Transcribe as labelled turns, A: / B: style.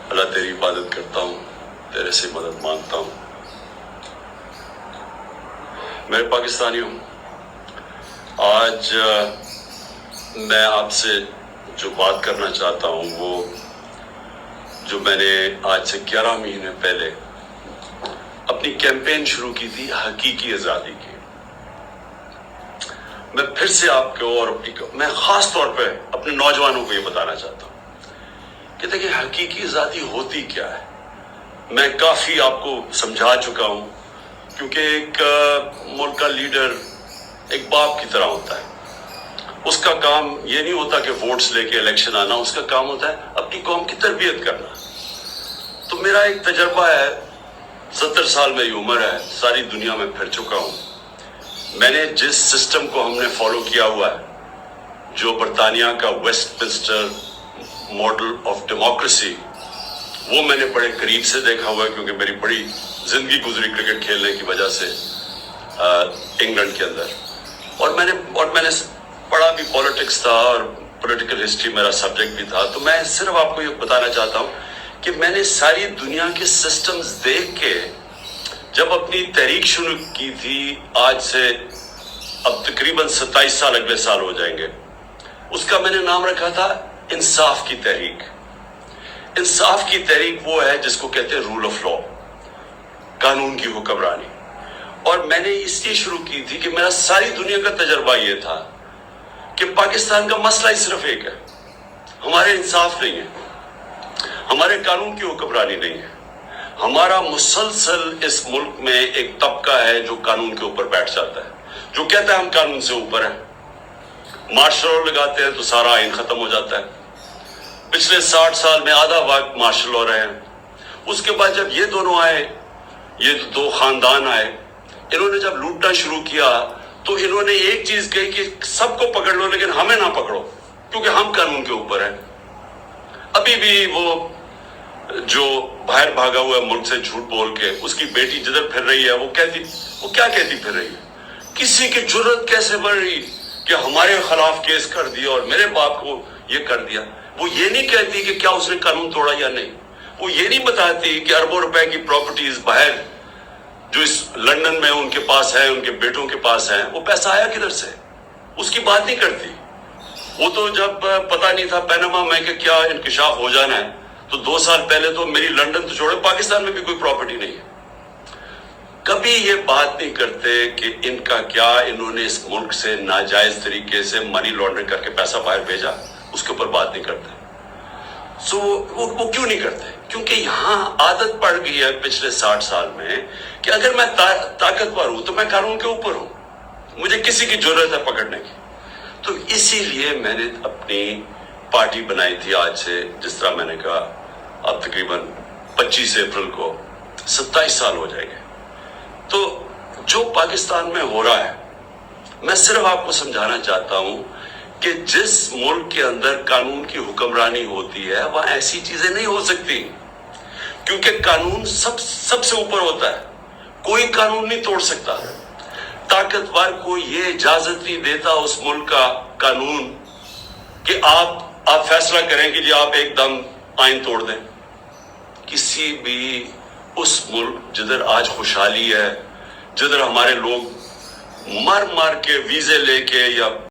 A: اللہ تیری عبادت کرتا ہوں، تیرے سے مدد مانگتا ہوں۔ میرے پاکستانیوں، آج میں آپ سے جو بات کرنا چاہتا ہوں وہ جو میں نے آج سے 11 مہینے پہلے اپنی کیمپین شروع کی تھی حقیقی آزادی کی۔ میں پھر سے آپ کو اور میں خاص طور پہ اپنے نوجوانوں کو یہ بتانا چاہتا ہوں کہ دیکھیں حقیقی آزادی ہوتی کیا ہے۔ میں کافی آپ کو سمجھا چکا ہوں، کیونکہ ایک ملک کا لیڈر ایک باپ کی طرح ہوتا ہے۔ اس کا کام یہ نہیں ہوتا کہ ووٹس لے کے الیکشن آنا، اس کا کام ہوتا ہے اپنی قوم کی تربیت کرنا۔ تو میرا ایک تجربہ ہے، 70 سال میری عمر ہے، ساری دنیا میں پھر چکا ہوں۔ میں نے جس سسٹم کو ہم نے فالو کیا ہوا ہے، جو برطانیہ کا Westminster model of democracy, وہ میں نے بڑے قریب سے دیکھا ہوا ہے، کیونکہ میری بڑی زندگی گزری کرکٹ کھیلنے کی وجہ سے انگلینڈ کے اندر، اور میں نے پڑھا بھی پولیٹکس تھا اور پولیٹیکل ہسٹری میرا سبجیکٹ بھی تھا۔ تو میں صرف آپ کو یہ بتانا چاہتا ہوں کہ میں نے ساری دنیا کے سسٹمز دیکھ کے جب اپنی تحریک شروع کی تھی، آج سے اب تقریباً 27 سال اگلے سال ہو جائیں گے، اس کا میں نے نام رکھا تھا انصاف کی تحریک۔ انصاف کی تحریک وہ ہے جس کو کہتے ہیں رول آف لا، قانون کی حکمرانی۔ اور میں نے اس لیے شروع کی تھی کہ میرا ساری دنیا کا تجربہ یہ تھا کہ پاکستان کا مسئلہ ہی صرف ایک ہے، ہمارے انصاف نہیں ہے، ہمارے قانون کی حکمرانی نہیں ہے۔ ہمارا مسلسل اس ملک میں ایک طبقہ ہے جو قانون کے اوپر بیٹھ جاتا ہے، جو کہتا ہے ہم قانون سے اوپر ہیں۔ مارشل لا لگاتے ہیں تو سارا آئین ختم ہو جاتا ہے۔ پچھلے 60 سال میں آدھا وقت مارشل لا رہے ہیں۔ اس کے بعد جب یہ دونوں آئے، یہ دو خاندان آئے، انہوں نے جب لوٹنا شروع کیا تو انہوں نے ایک چیز کہی کہ سب کو پکڑ لو لیکن ہمیں نہ پکڑو، کیونکہ ہم قانون کے اوپر ہیں۔ ابھی بھی وہ جو باہر بھاگا ہوا ہے ملک سے جھوٹ بول کے، اس کی بیٹی جدھر پھر رہی ہے وہ کیا کہتی پھر رہی ہے؟ کسی کی جرت کیسے بڑھ رہی کہ ہمارے خلاف کیس کر دیا اور میرے باپ کو یہ کر دیا۔ وہ یہ نہیں کہتی کہ کیا اس نے قانون توڑا یا نہیں۔ وہ یہ نہیں بتاتی کہ اربوں روپے کی پراپرٹیز باہر جو اس لندن میں ان کے پاس ہے، ان کے بیٹوں کے پاس ہے، وہ پیسہ آیا کدھر سے، اس کی بات نہیں کرتی۔ وہ تو جب پتہ نہیں تھا پیناما میں کہ کیا انکشاف ہو جانا ہے، تو 2 سال پہلے تو میری لندن تو چھوڑے پاکستان میں بھی کوئی پراپرٹی نہیں ہے۔ کبھی یہ بات نہیں کرتے کہ ان کا کیا انہوں نے اس ملک سے ناجائز طریقے سے منی لانڈرنگ کر کے پیسہ باہر بھیجا، اس کے اوپر بات نہیں کرتے۔ وہ کیوں نہیں کرتے؟ کیونکہ یہاں عادت پڑ گئی ہے پچھلے 60 سال میں کہ اگر میں طاقتور ہوں تو میں قانون کے اوپر ہوں، مجھے کسی کی ضرورت ہے پکڑنے کی۔ تو اسی لیے میں نے اپنی پارٹی بنائی تھی آج سے، جس طرح میں نے کہا اب تقریباً 25 اپریل کو 27 سال ہو جائیں گے۔ تو جو پاکستان میں ہو رہا ہے، میں صرف آپ کو سمجھانا چاہتا ہوں کہ جس ملک کے اندر قانون کی حکمرانی ہوتی ہے وہاں ایسی چیزیں نہیں ہو سکتی، کیونکہ قانون سب سے اوپر ہوتا ہے، کوئی قانون نہیں توڑ سکتا۔ طاقتور کو یہ اجازت نہیں دیتا اس ملک کا قانون کہ آپ فیصلہ کریں کہ جی آپ ایک دم آئین توڑ دیں۔ کسی بھی اس ملک جدھر آج خوشحالی ہے، جدھر ہمارے لوگ مر کے ویزے لے کے یا